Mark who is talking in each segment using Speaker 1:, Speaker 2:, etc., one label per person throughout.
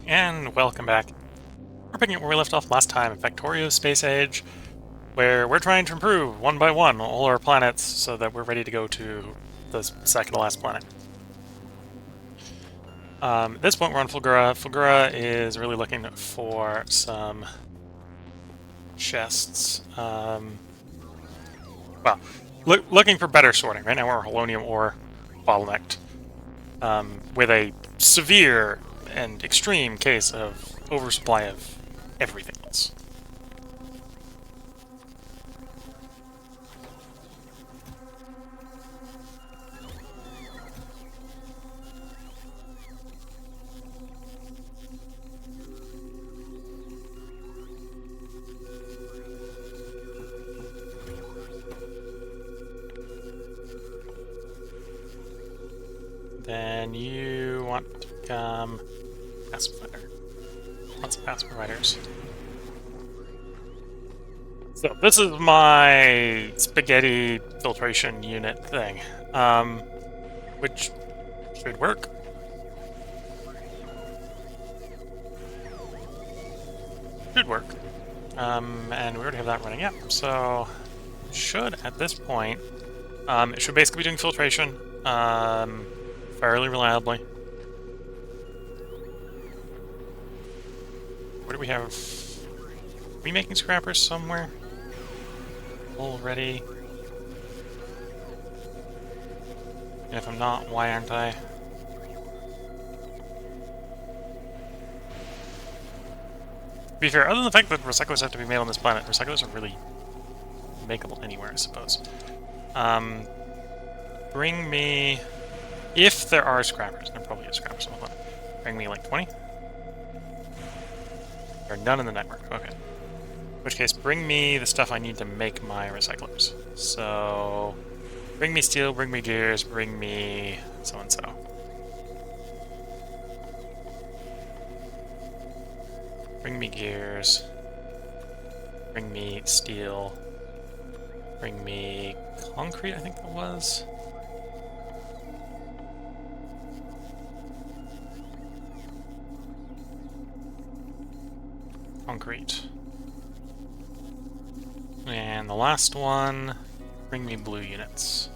Speaker 1: and welcome back. We're picking up where we left off last time in Factorio Space Age, where we're trying to improve one by one all our planets so that we're ready to go to the second to last planet. At this point we're on Fulgora. Fulgora is really looking for some chests. Well, looking for better sorting. Right now we're Holonium ore bottlenecked, with a severe and extreme case of oversupply of everything else. Then you want to become pacifier. Lots of pass providers. So this is my spaghetti filtration unit thing, which should work. Should work. And we already have that running. Yep. So should at this point, it should basically be doing filtration, fairly reliably. What do we have? Are we making scrappers somewhere already? And if I'm not, why aren't I? To be fair, other than the fact that recyclers have to be made on this planet, recyclers are really makeable anywhere, I suppose. Bring me... If there are scrappers, there probably is scrappers, hold on. Bring me like 20? There are none in the network, okay. In which case, bring me the stuff I need to make my recyclers. So... Bring me steel, bring me gears, bring me so-and-so. Bring me gears. Bring me steel. Bring me concrete, I think that was. Concrete. And the last one, bring me blue units.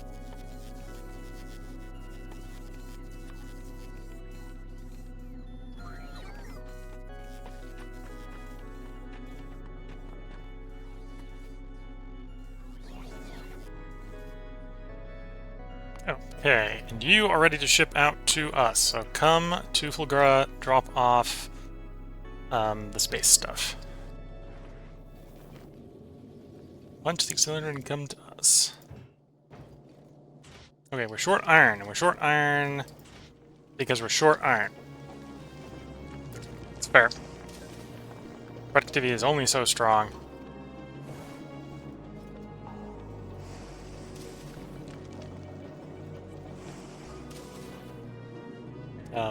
Speaker 1: Okay, and you are ready to ship out to us, so come to Fulgora, drop off the space stuff. Punch the accelerator and come to us. Okay, we're short iron, and we're short iron because we're short iron. It's fair. Productivity is only so strong.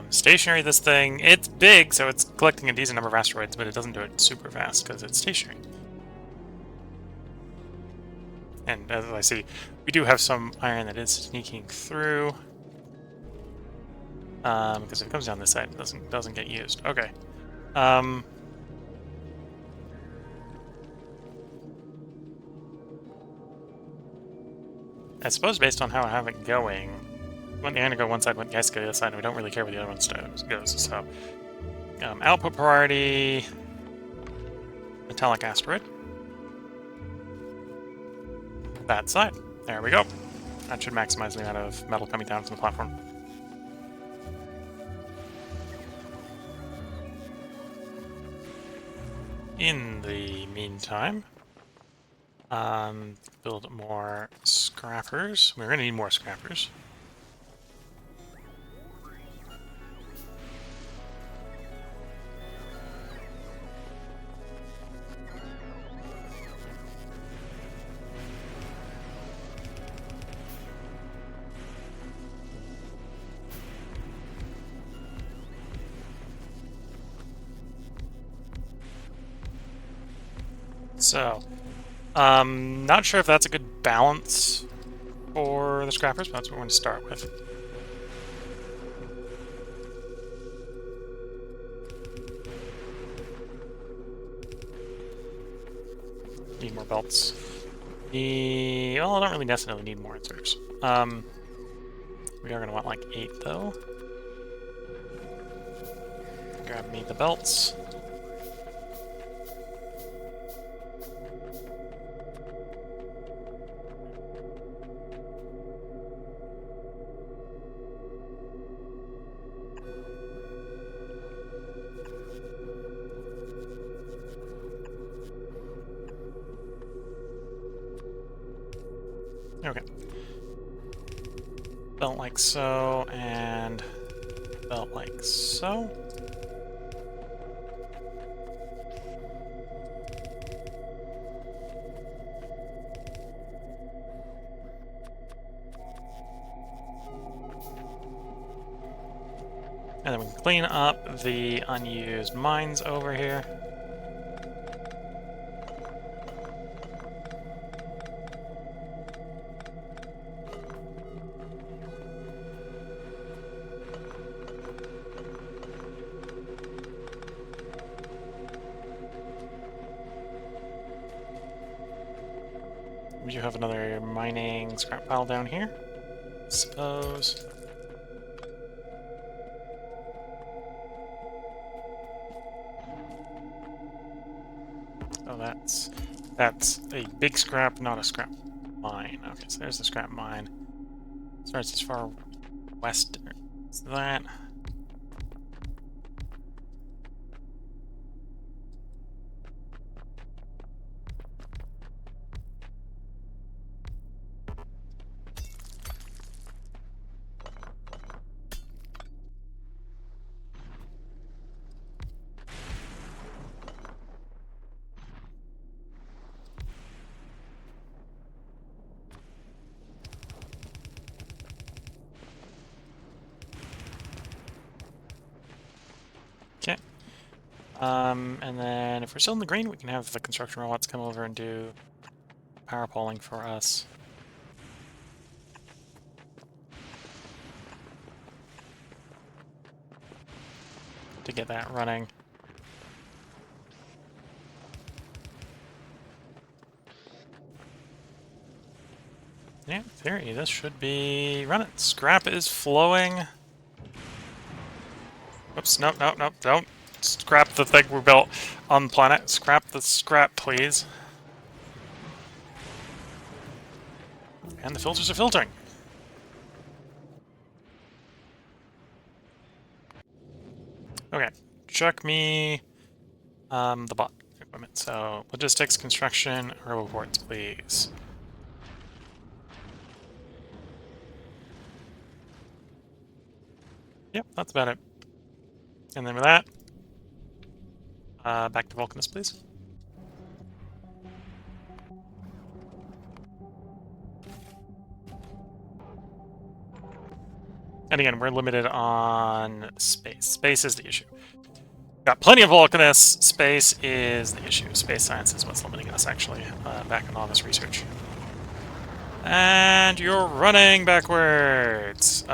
Speaker 1: Stationary, this thing, it's big, so it's collecting a decent number of asteroids, but it doesn't do it super fast because it's stationary. And as I see, we do have some iron that is sneaking through. Because if it comes down this side, it doesn't get used. Okay. I suppose based on how I have it going, when the iron go one side, when the ice go the other side, and we don't really care where the other one goes. So, output priority, metallic asteroid. That side. There we go. That should maximize the amount of metal coming down from the platform. In the meantime, build more scrappers. We're going to need more scrappers. So, not sure if that's a good balance for the scrappers, but that's what we're going to start with. Need more belts. Well, I don't really necessarily need more inserts. We are going to want like 8 though. Grab me the belts. Okay. Belt like so, and belt like so. And then we can clean up the unused mines over here. We do have another mining scrap pile down here, I suppose. Oh, that's a big scrap, not a scrap mine. Okay, so there's the scrap mine. Starts as far west as that. Okay. And then if we're still in the green, we can have the construction robots come over and do power polling for us. To get that running. Yeah, in theory, this should be running. Scrap is flowing. Oops, nope, nope, nope, don't. Scrap the thing we built on the planet. Scrap the scrap, please. And the filters are filtering. Okay, chuck me the bot equipment. So, logistics, construction, reports, please. Yep, that's about it. And then with that, back to Vulcanus, please. And again, we're limited on space. Space is the issue. Got plenty of Vulcanus. Space is the issue. Space science is what's limiting us, actually, back in all this research. And you're running backwards.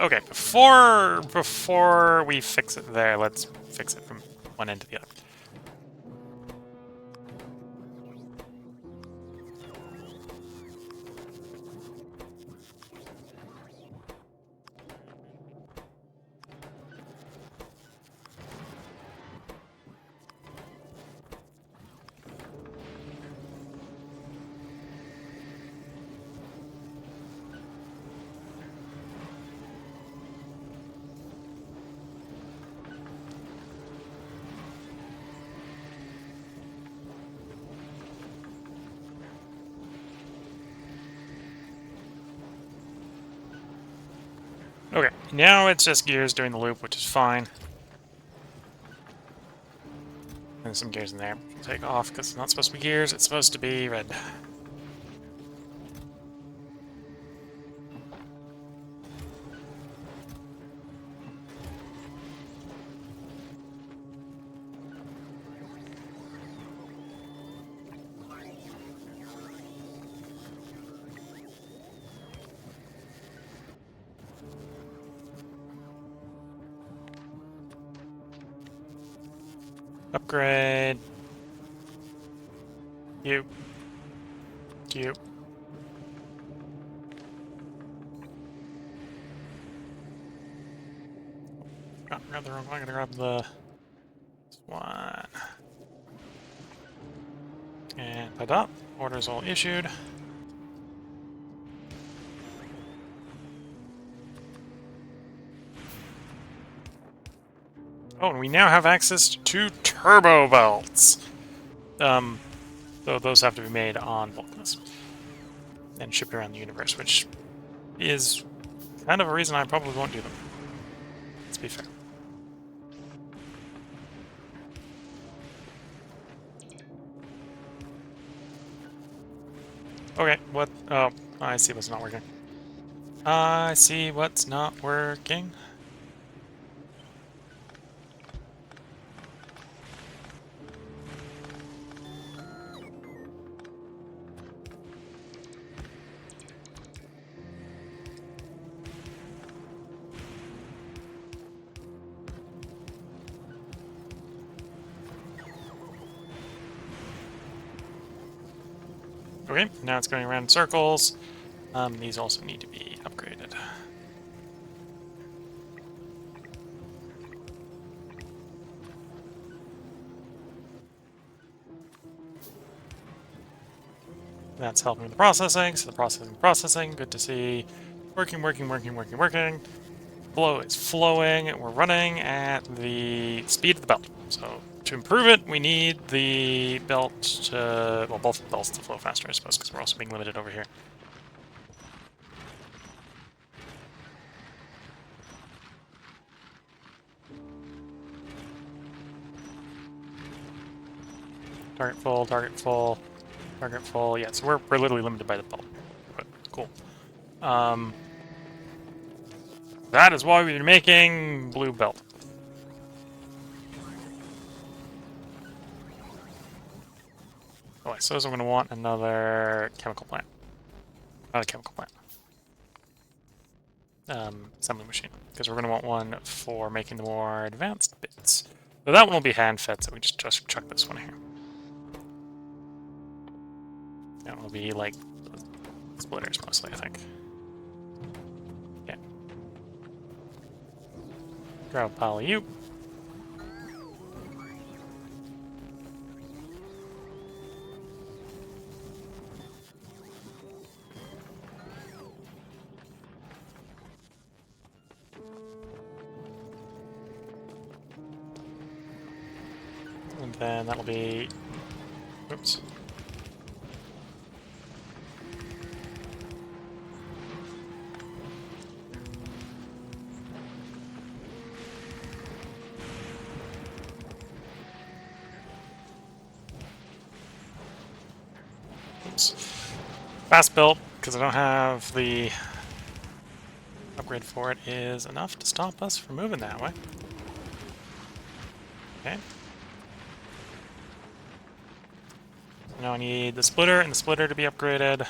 Speaker 1: Okay, before we fix it there, let's fix it from one end to the other. Okay, now it's just gears doing the loop, which is fine. And some gears in there. We'll take off because it's not supposed to be gears, it's supposed to be red. Upgrade. You. You. Oh, grab the wrong one. I'm gonna grab the one. And put up. Orders all issued. Oh, and we now have access to turbo belts. Though those have to be made on Vulcanus and shipped around the universe, which is kind of a reason I probably won't do them. Let's be fair. Okay, what? Oh, I see what's not working. I see what's not working. Okay, now it's going around in circles. These also need to be upgraded. That's helping with the processing, so the processing, good to see. Working. Flow is flowing, we're running at the speed of the belt. So to improve it, we need the belt to, well, both the belts to flow faster, I suppose, because we're also being limited over here. Target full, target full, target full. Yeah, so we're literally limited by the belt. But cool. That is why we're making blue belt. Oh, I suppose I'm going to want another chemical plant. Not a chemical plant. Assembly machine. Because we're going to want one for making the more advanced bits. So that one will be hand-fed, so we just chuck this one here. That one will be, like, splitters mostly, I think. Yeah. Grab a pile of you. And then that'll be... Oops. Oops. Fast built, because I don't have the upgrade for it, is enough to stop us from moving that way. Okay. Now I need the splitter and the splitter to be upgraded.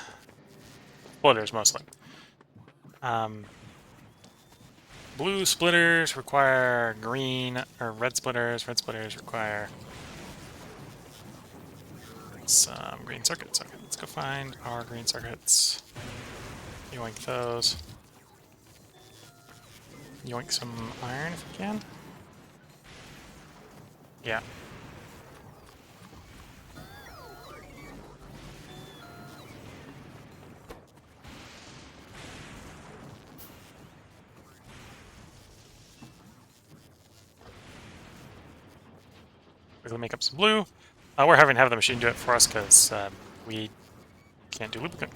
Speaker 1: Splitters, mostly. Blue splitters require green, or red splitters. Red splitters require some green circuits. Okay, let's go find our green circuits. Yoink those. Yoink some iron if you can. Yeah. Quickly make up some blue. We're having to have the machine do it for us because we can't do lubricant.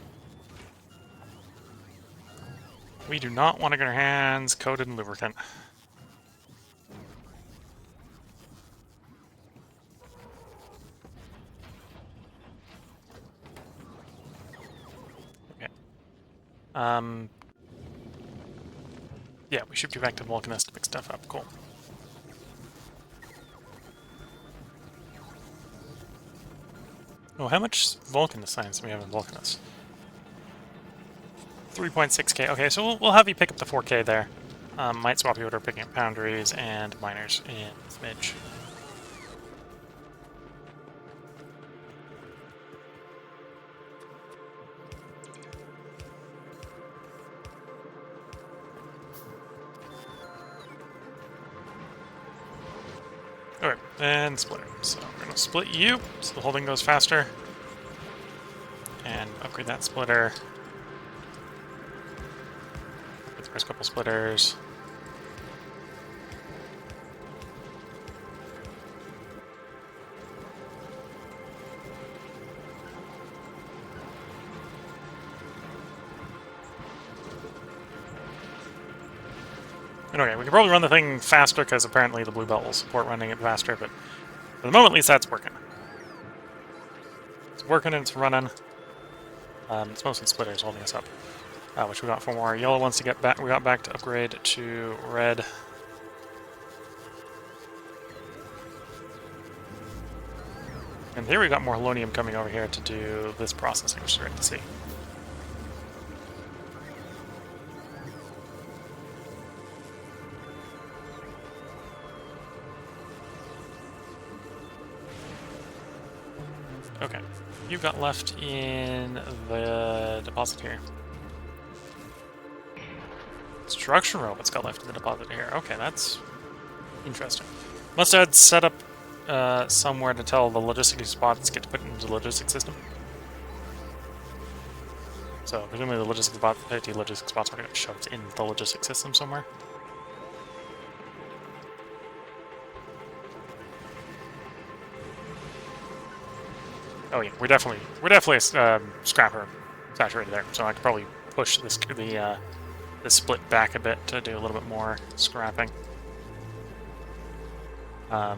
Speaker 1: We do not want to get our hands coated in lubricant. Okay. Yeah, we should be back to Vulcanus to pick stuff up. Cool. Oh, how much Vulcanus science do we have in Vulcanus? 3.6k. Okay, so we'll have you pick up the 4k there. Might swap you over picking up foundries and miners in Smidge. Okay, and splitter. So we're gonna split you, so the holding goes faster. And upgrade that splitter. Get the first couple splitters. And okay, we can probably run the thing faster because apparently the blue belt will support running it faster, but for the moment at least that's working. It's working and it's running. It's mostly splitters holding us up. Which we got 4 more yellow ones to get back. We got back to upgrade to red. And here we got more halonium coming over here to do this processing, which is great to see. Okay, you got left in the deposit here. Construction robots got left in the deposit here. Okay, that's interesting. Must have set up somewhere to tell the logistics spots get to put into the logistics system. So presumably the logistics spots are going to shoved in the logistics system somewhere. Oh yeah, we're definitely scrapper saturated there. So I could probably push this the split back a bit to do a little bit more scrapping. I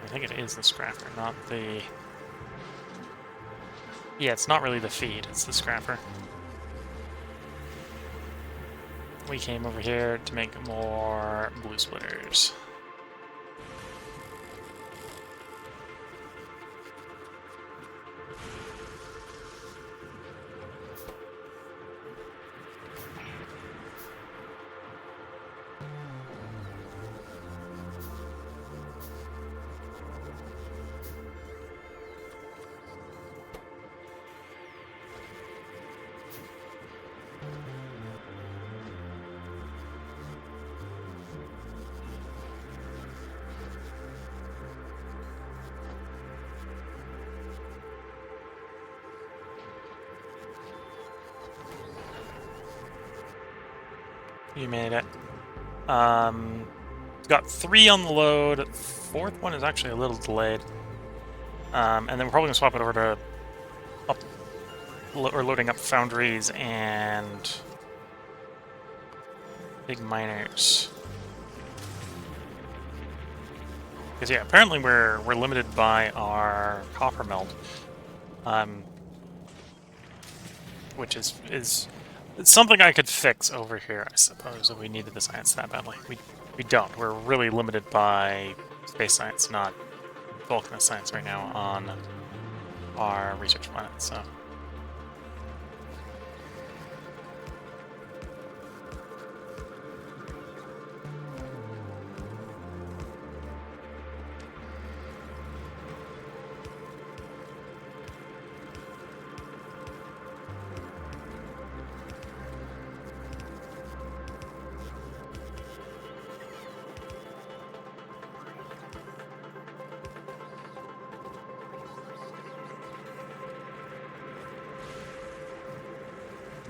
Speaker 1: think it is the scrapper, not the... Yeah, it's not really the feed, it's the scrapper. We came over here to make more blue splitters. You made it. Got 3 on the load. 4th one is actually a little delayed. And then we're probably gonna swap it over to loading up foundries and big miners. Because yeah, apparently we're limited by our copper melt, which is it's something I could fix over here, I suppose, if we needed the science that badly. We don't. We're really limited by space science, not volcanist science right now on our research planet, so...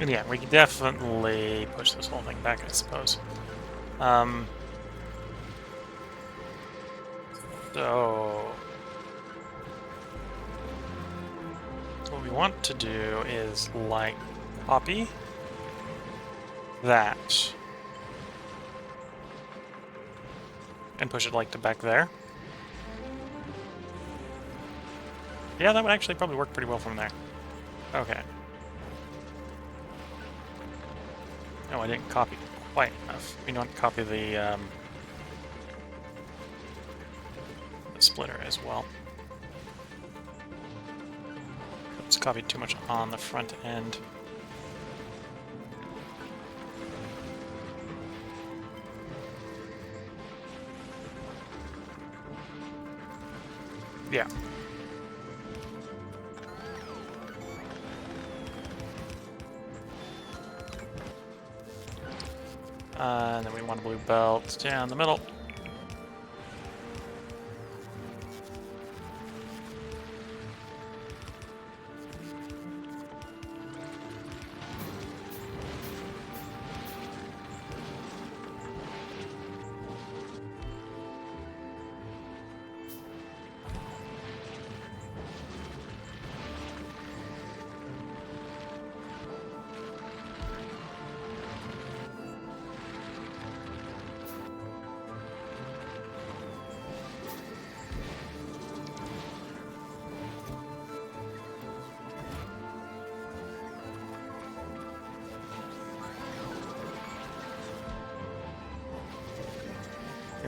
Speaker 1: And yeah, we can definitely push this whole thing back, I suppose. So... what we want to do is, like, copy that. And push it, like, to back there. Yeah, that would actually probably work pretty well from there. Okay. No, I didn't copy quite enough. We don't copy the splitter as well. It's copied too much on the front end. Yeah. And then we want a blue belt down the middle.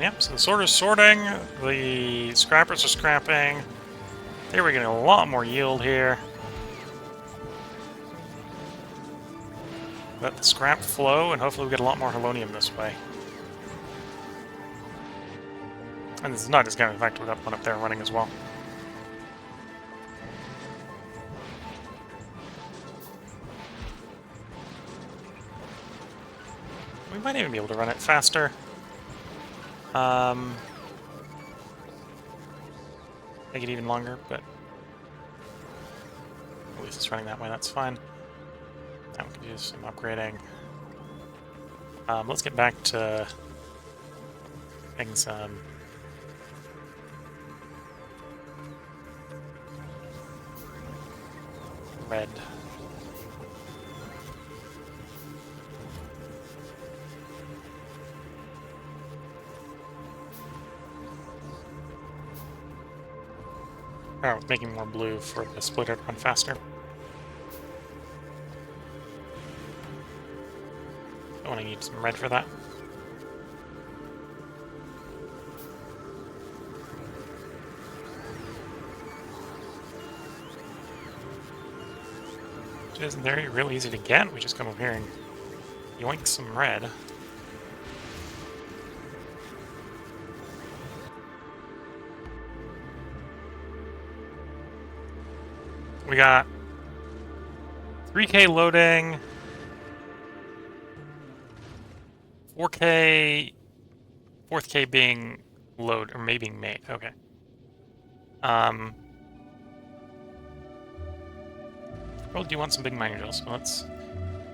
Speaker 1: Yep, so the sorter's sorting, the scrappers are scrapping. There we're getting a lot more yield here. Let the scrap flow, and hopefully we get a lot more halonium this way. And this is not just in fact, we got one up there running as well. We might even be able to run it faster. Make it even longer, but at least it's running that way, that's fine. Now we can do some upgrading. Let's get back to things. Red. Oh, making more blue for the splitter to run faster. I want to need some red for that. Which isn't very real easy to get. We just come up here and yoink some red. We got 3K loading, 4K, 4th K being load or maybe being made. Okay. Well, do you want some big mining drills? So let's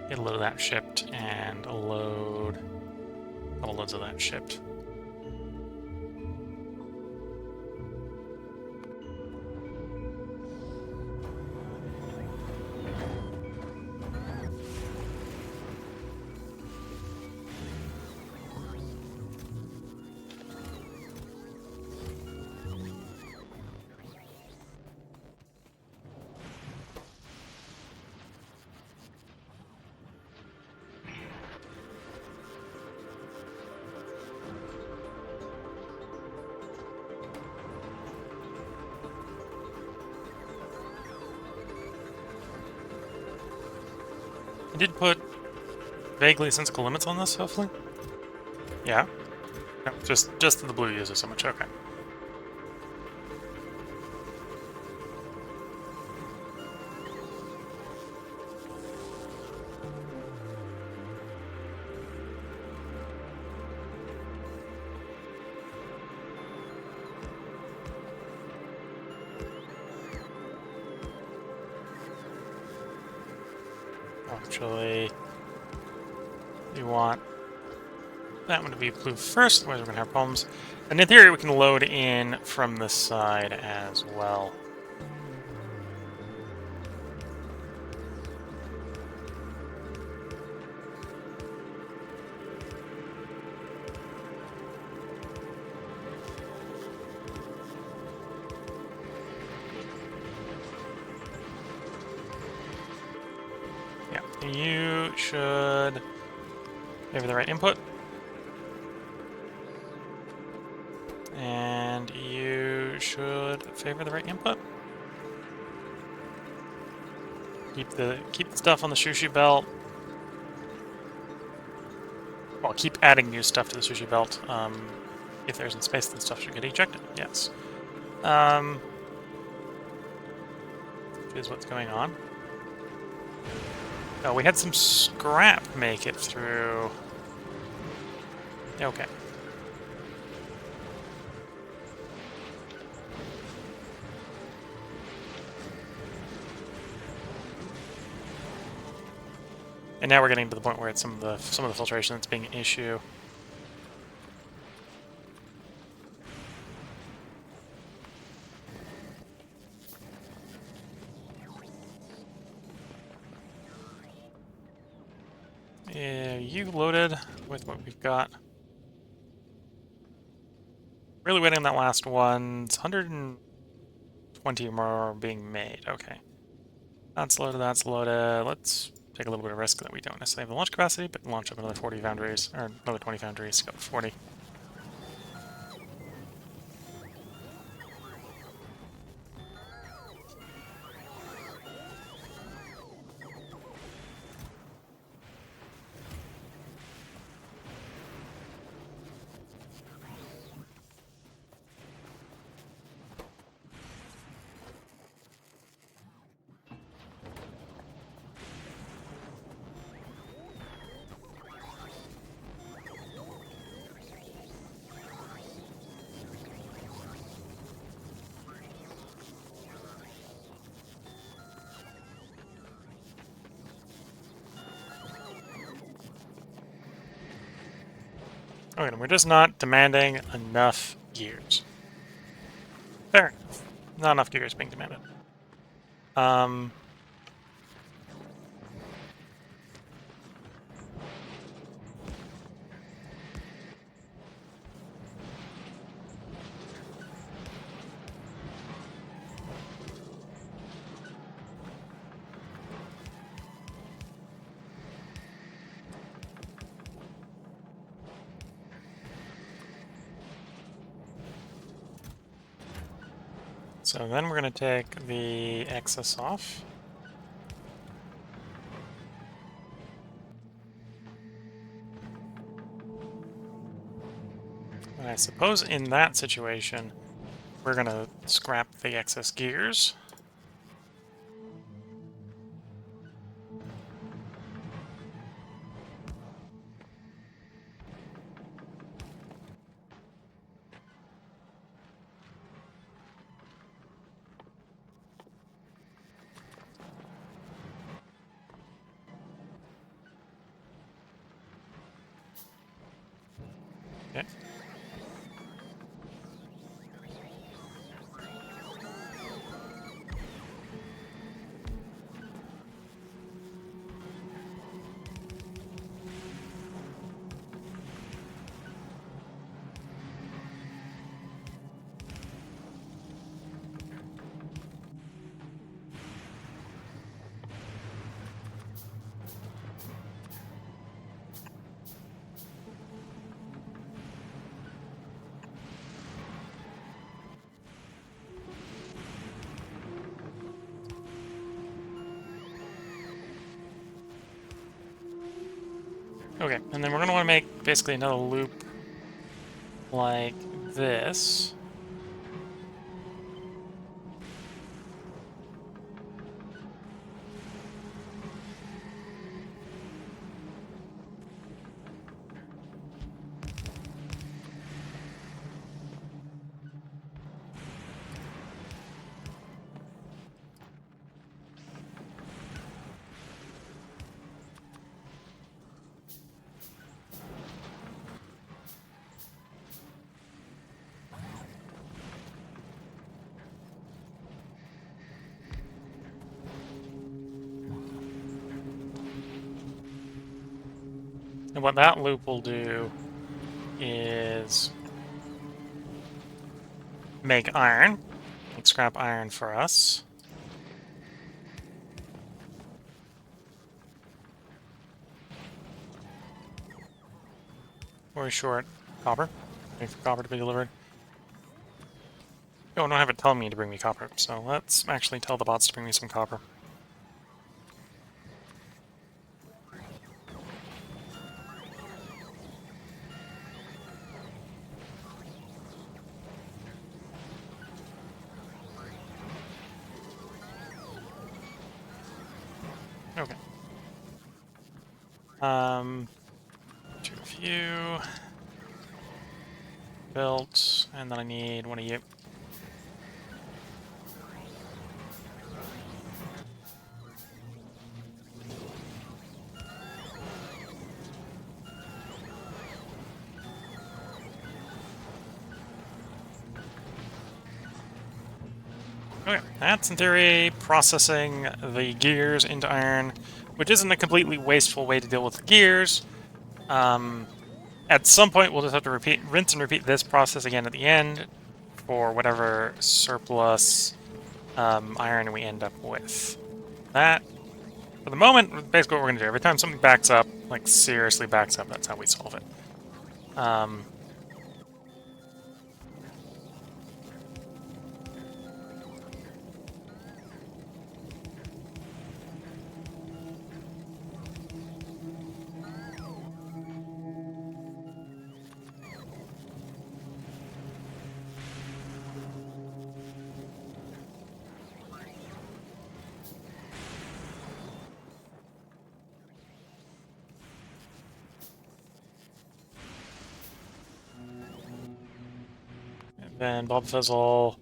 Speaker 1: get a load of that shipped and a load, a couple loads of that shipped. I did put vaguely sensible limits on this, hopefully. Yeah. No, just that the blue uses so much. Okay. Actually, we want that one to be blue first, otherwise we're going to have problems. And in theory, we can load in from this side as well. You should favor the right input. And you should favor the right input. Keep the stuff on the sushi belt. Well, keep adding new stuff to the sushi belt. If there isn't space, then stuff should get ejected. Yes. Is what's going on. Oh, we had some scrap make it through. Okay. And now we're getting to the point where it's some of the filtration that's being an issue. You loaded with what we've got. Really waiting on that last one. It's 120 more being made. Okay. That's loaded, that's loaded. Let's take a little bit of risk that we don't necessarily have the launch capacity, but launch up another 40 foundries, or another 20 foundries, go to 40. Okay, we're just not demanding enough gears. Fair enough. Not enough gears being demanded. So then we're going to take the excess off. And I suppose in that situation, we're going to scrap the excess gears. Okay. Okay, and then we're going to want to make basically another loop like this. And what that loop will do is make iron, make scrap iron for us. Very short copper. Waiting for copper to be delivered. Oh, I don't have it telling me to bring me copper, so let's actually tell the bots to bring me some copper. Okay. To review. Built, and then I need one of you. Okay, that's in theory processing the gears into iron, which isn't a completely wasteful way to deal with the gears. At some point, we'll just have to rinse and repeat this process again at the end for whatever surplus iron we end up with. That, for the moment, basically what we're going to do. Every time something backs up, like seriously backs up, that's how we solve it. Then Bulb Fizzle,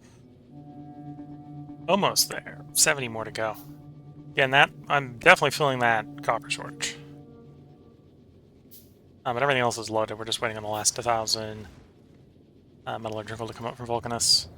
Speaker 1: almost there. 70 more to go. Again, that I'm definitely feeling that copper shortage. But everything else is loaded. We're just waiting on the last 1,000 metallurgical to come up from Vulcanus.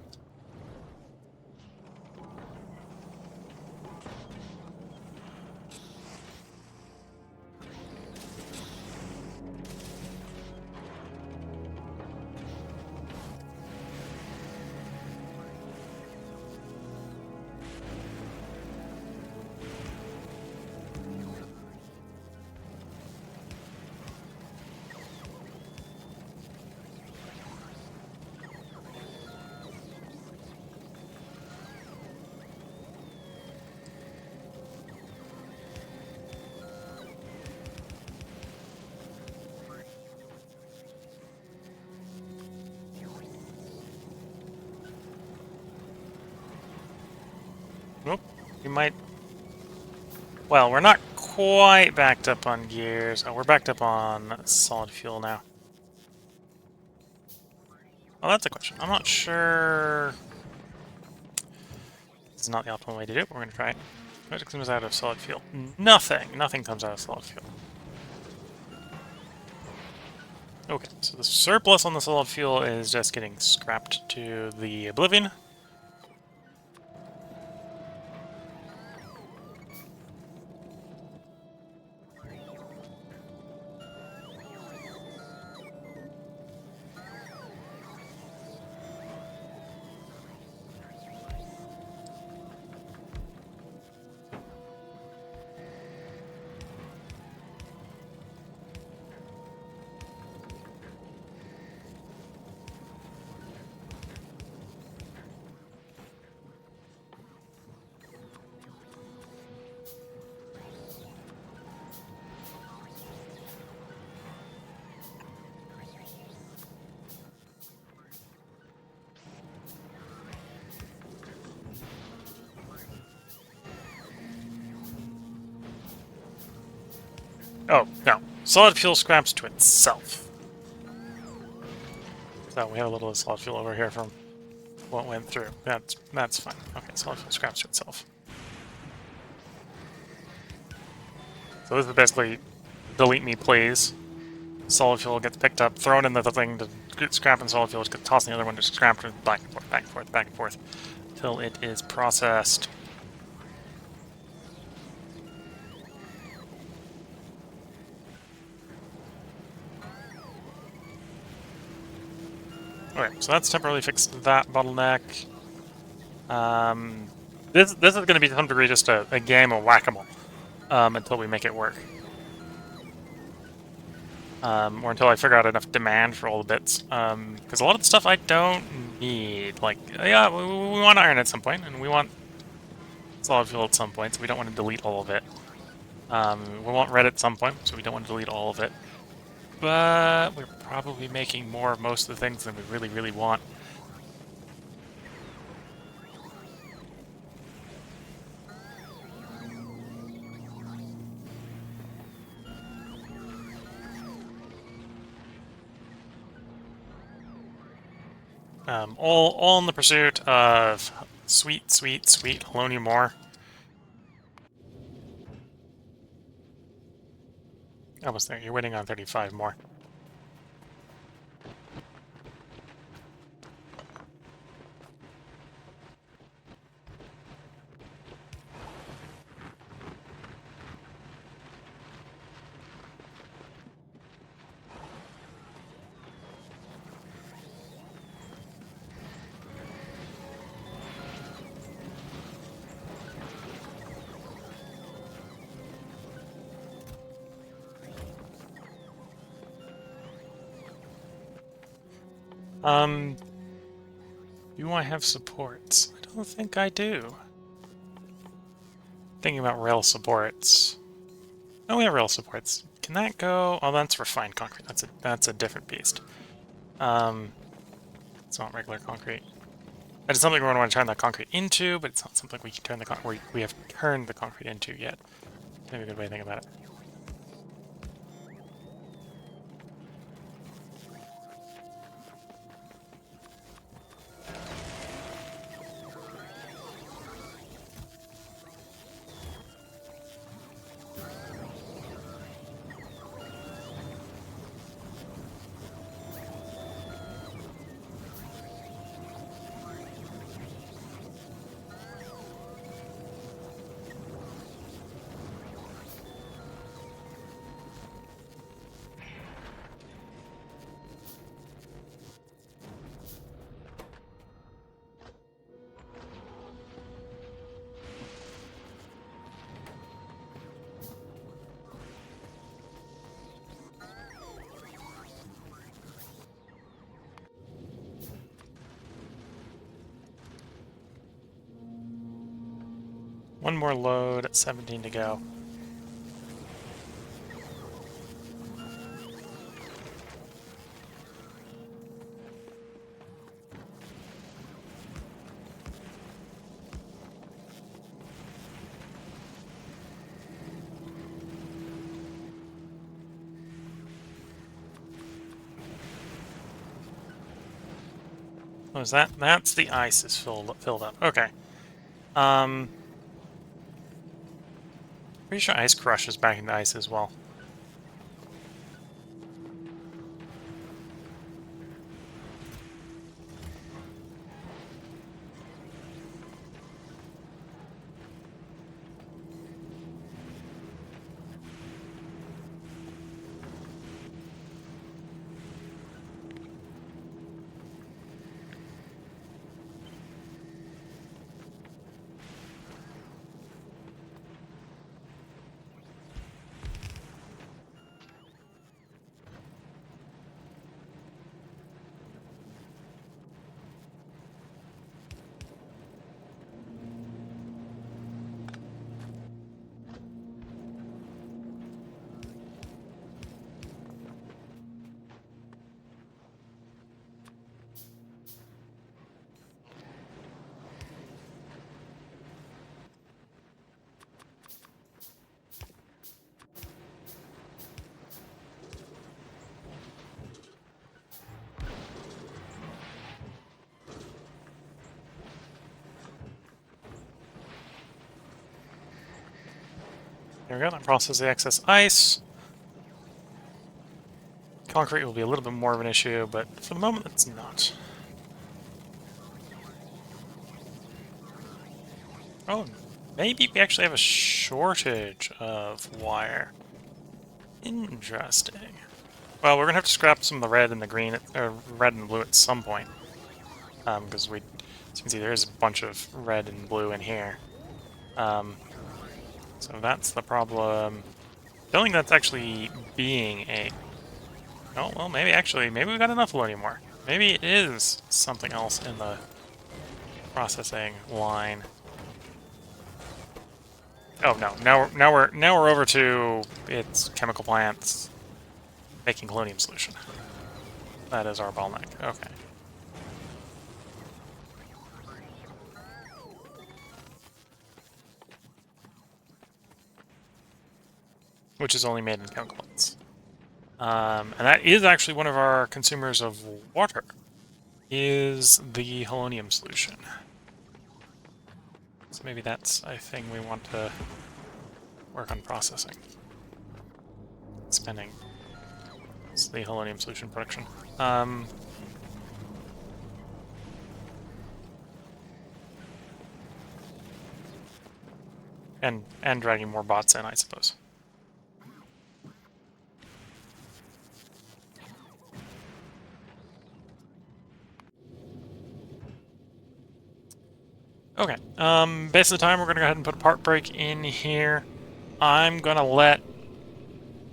Speaker 1: Nope. You might... Well, we're not quite backed up on gears. Oh, we're backed up on solid fuel now. Well, that's a question. I'm not sure... This is not the optimal way to do it, but we're going to try it. What comes out of solid fuel? Nothing. Nothing comes out of solid fuel. Okay, so the surplus on the solid fuel is just getting scrapped to the oblivion. Oh, no. Solid fuel scraps to itself. So we have a little solid fuel over here from what went through. That's fine. Okay, solid fuel scraps to itself. So this is basically delete me, please. Solid fuel gets picked up, thrown in the thing to get scrap, and solid fuel just gets tossed in the other one, just scrapped, and back and forth, back and forth, back and forth, until it is processed. Okay, so that's temporarily fixed that bottleneck. This is going to be to some degree just a game of whack-a-mole until we make it work. Or until I figure out enough demand for all the bits. Because a lot of the stuff I don't need. Like, yeah, we want iron at some point, and we want solid fuel at some point, so we don't want to delete all of it. We want red at some point, so we don't want to delete all of it. But we're probably making more of most of the things than we really, really want. All in the pursuit of sweet, sweet, sweet Halonia more. Almost there. You're waiting on 35 more. Do I have supports? I don't think I do. Thinking about rail supports. Oh, we have rail supports. Can that go? Oh, that's refined concrete. That's a different beast. It's not regular concrete. That is something we're going to want to turn that concrete into, but it's not something we can turn we have turned the concrete into yet. Maybe a good way to think about it. One more load, 17 to go. Oh, is that? That's the ice is filled up. Okay. Pretty sure ice crushes back into ice as well. There we go, that processes the excess ice. Concrete will be a little bit more of an issue, but for the moment it's not. Oh, maybe we actually have a shortage of wire. Interesting. Well, we're gonna have to scrap some of the red and the green, or red and blue at some point. Because as you can see, there is a bunch of red and blue in here. So that's the problem. I don't think that's actually being a... Oh, well, maybe we got enough anymore. Maybe it is something else in the processing line. Oh no! Now we're over to its chemical plants making colonium solution. That is our bottleneck. Okay. Which is only made in chemical plants. And that is actually one of our consumers of water. Is the holonium solution. So maybe that's a thing we want to work on processing. Spending. It's the holonium solution production. And dragging more bots in, I suppose. Okay, based on the time, we're gonna go ahead and put a part break in here. I'm gonna let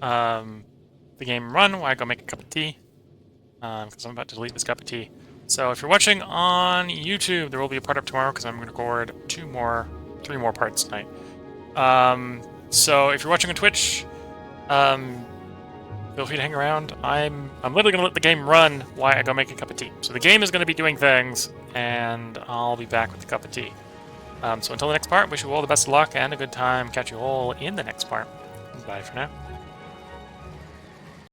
Speaker 1: the game run while I go make a cup of tea, because I'm about to delete this cup of tea. So if you're watching on YouTube, there will be a part up tomorrow because I'm going to record 3 more parts tonight. So if you're watching on Twitch, feel free to hang around. I'm literally going to let the game run while I go make a cup of tea. So the game is going to be doing things, and I'll be back with the cup of tea. So until the next part, wish you all the best of luck and a good time. Catch you all in the next part. Bye for now.